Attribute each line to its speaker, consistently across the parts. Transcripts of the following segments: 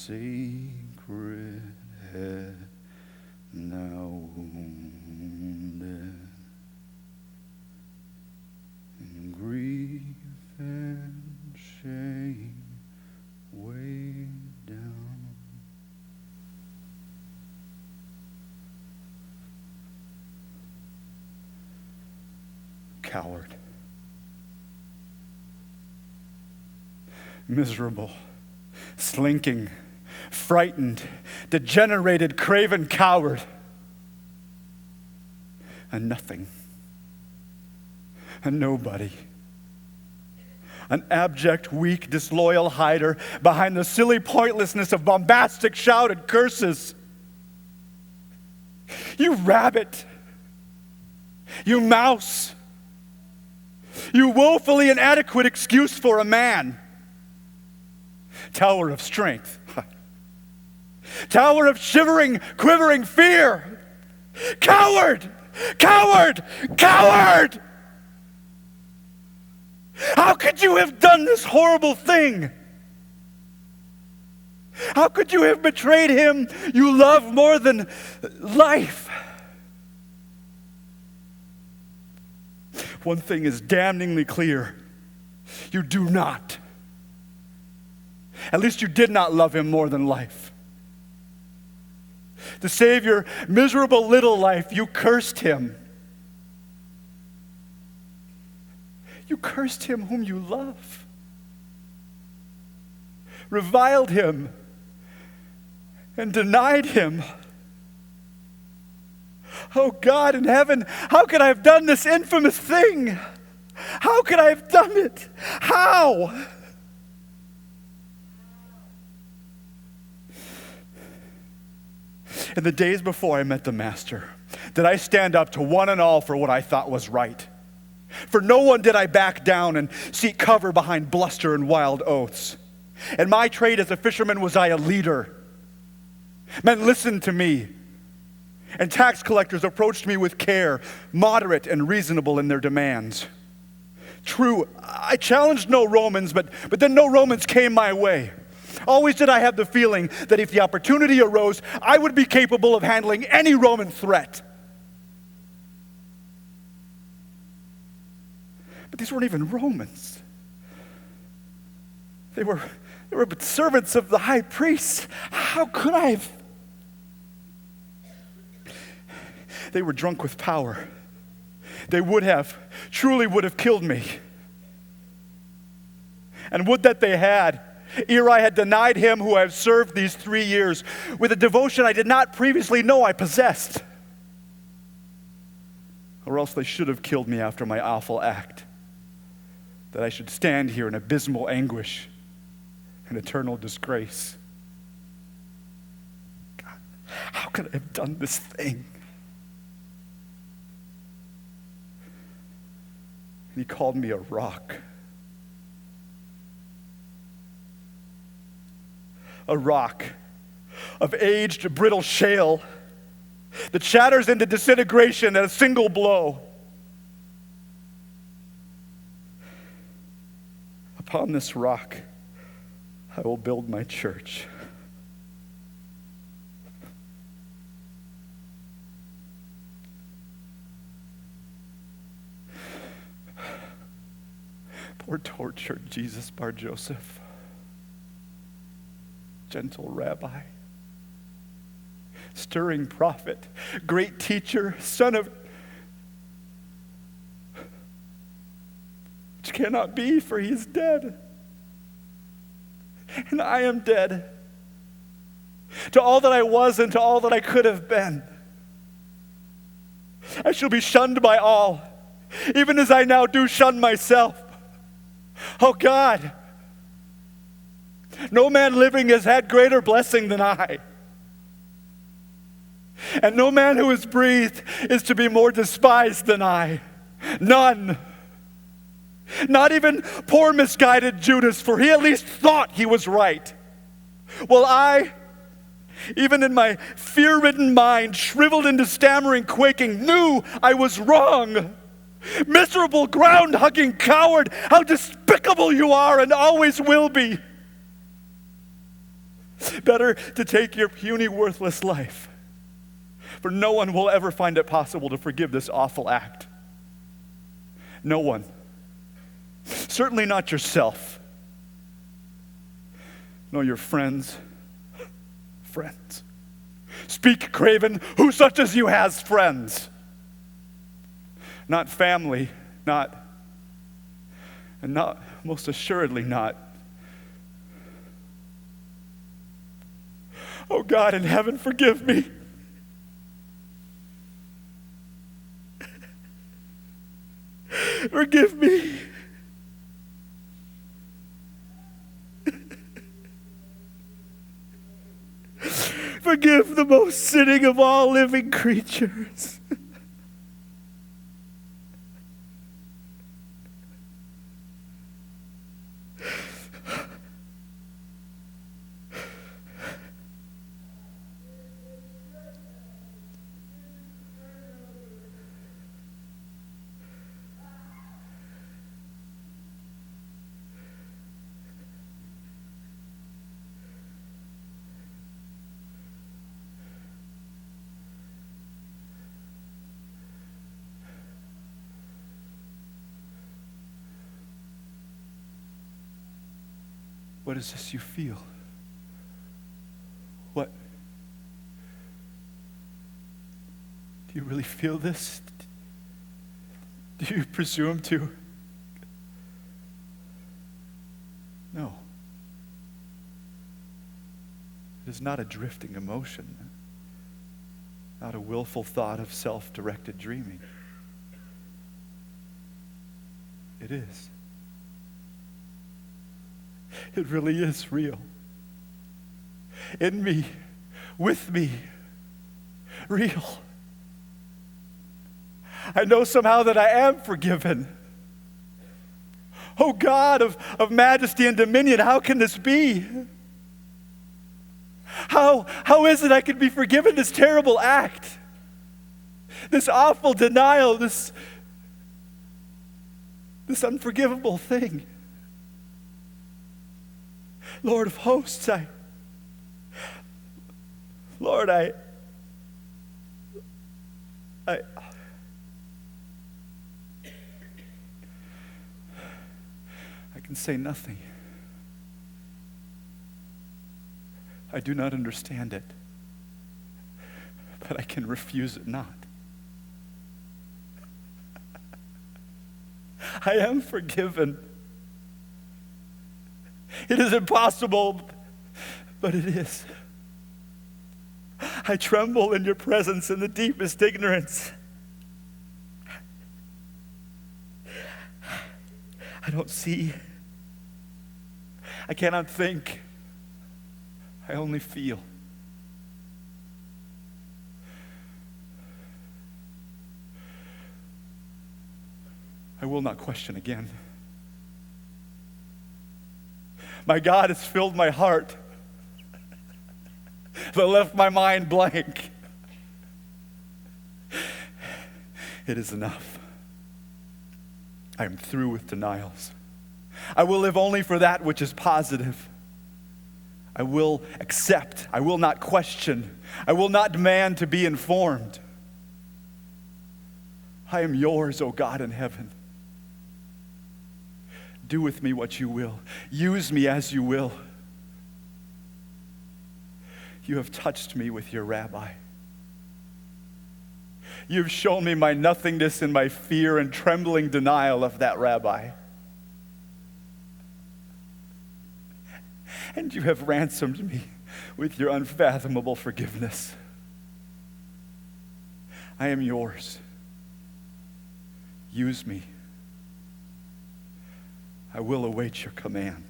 Speaker 1: sacred head now wounded in grief and shame weighed down. Coward. Miserable, slinking, frightened, degenerated, craven coward. A nothing. A nobody. An abject, weak, disloyal hider behind the silly pointlessness of bombastic shouted curses. You rabbit. You mouse. You woefully inadequate excuse for a man. Tower of strength. Tower of shivering, quivering fear. Coward! Coward! Coward! How could you have done this horrible thing? How could you have betrayed him you love more than life? One thing is damningly clear. You do not. At least you did not love him more than life. To save your miserable little life, you cursed him. You cursed him whom you love. Reviled him and denied him. Oh God in heaven, how could I have done this infamous thing? How could I have done it? How? In the days before I met the Master, did I stand up to one and all for what I thought was right? For no one did I back down and seek cover behind bluster and wild oaths. In my trade as a fisherman was I a leader. Men listened to me, and tax collectors approached me with care, moderate and reasonable in their demands. True, I challenged no Romans, but then no Romans came my way. Always did I have the feeling that if the opportunity arose, I would be capable of handling any Roman threat. But these weren't even Romans. They were but servants of the high priest. How could I have? They were drunk with power. They truly would have killed me. And would that they had, ere I had denied him who I have served these 3 years with a devotion I did not previously know I possessed. Or else they should have killed me after my awful act, that I should stand here in abysmal anguish and eternal disgrace. God, how could I have done this thing? He called me a rock. A rock of aged, brittle shale that shatters into disintegration at a single blow. Upon this rock, I will build my church. Poor tortured Jesus Bar Joseph, gentle rabbi, stirring prophet, great teacher, son of, which cannot be, for he is dead. And I am dead to all that I was and to all that I could have been. I shall be shunned by all, even as I now do shun myself. Oh God, no man living has had greater blessing than I. And no man who has breathed is to be more despised than I. None. Not even poor misguided Judas, for he at least thought he was right. While I, even in my fear-ridden mind, shriveled into stammering, quaking, knew I was wrong. Miserable, ground-hugging coward, how despicable you are and always will be. Better to take your puny, worthless life. For no one will ever find it possible to forgive this awful act. No one. Certainly not yourself. Nor your friends. Friends. Speak, craven, who such as you has friends? Not family, and not, most assuredly not. Oh God in heaven, forgive me. Forgive me. Forgive the most sinning of all living creatures. What is this you feel? What? Do you really feel this? Do you presume to? No. It is not a drifting emotion, not a willful thought of self-directed dreaming. It is. It really is real. In me, with me, real. I know somehow that I am forgiven. Oh God of majesty and dominion, how can this be? How is it I could be forgiven this terrible act? This awful denial, this unforgivable thing? Lord of hosts, I can say nothing. I do not understand it, but I can refuse it not. I am forgiven. It is impossible, but it is. I tremble in your presence in the deepest ignorance. I don't see. I cannot think. I only feel. I will not question again. My God has filled my heart, but left my mind blank. It is enough. I am through with denials. I will live only for that which is positive. I will accept. I will not question. I will not demand to be informed. I am yours, O God in heaven. Do with me what you will. Use me as you will. You have touched me with your rabbi. You've shown me my nothingness and my fear and trembling denial of that rabbi. And you have ransomed me with your unfathomable forgiveness. I am yours. Use me. I will await your command.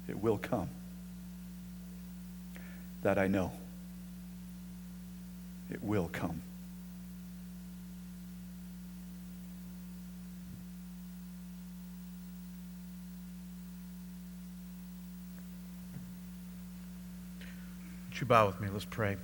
Speaker 1: It will come. That I know. It will come.
Speaker 2: Would you bow with me? Let's pray.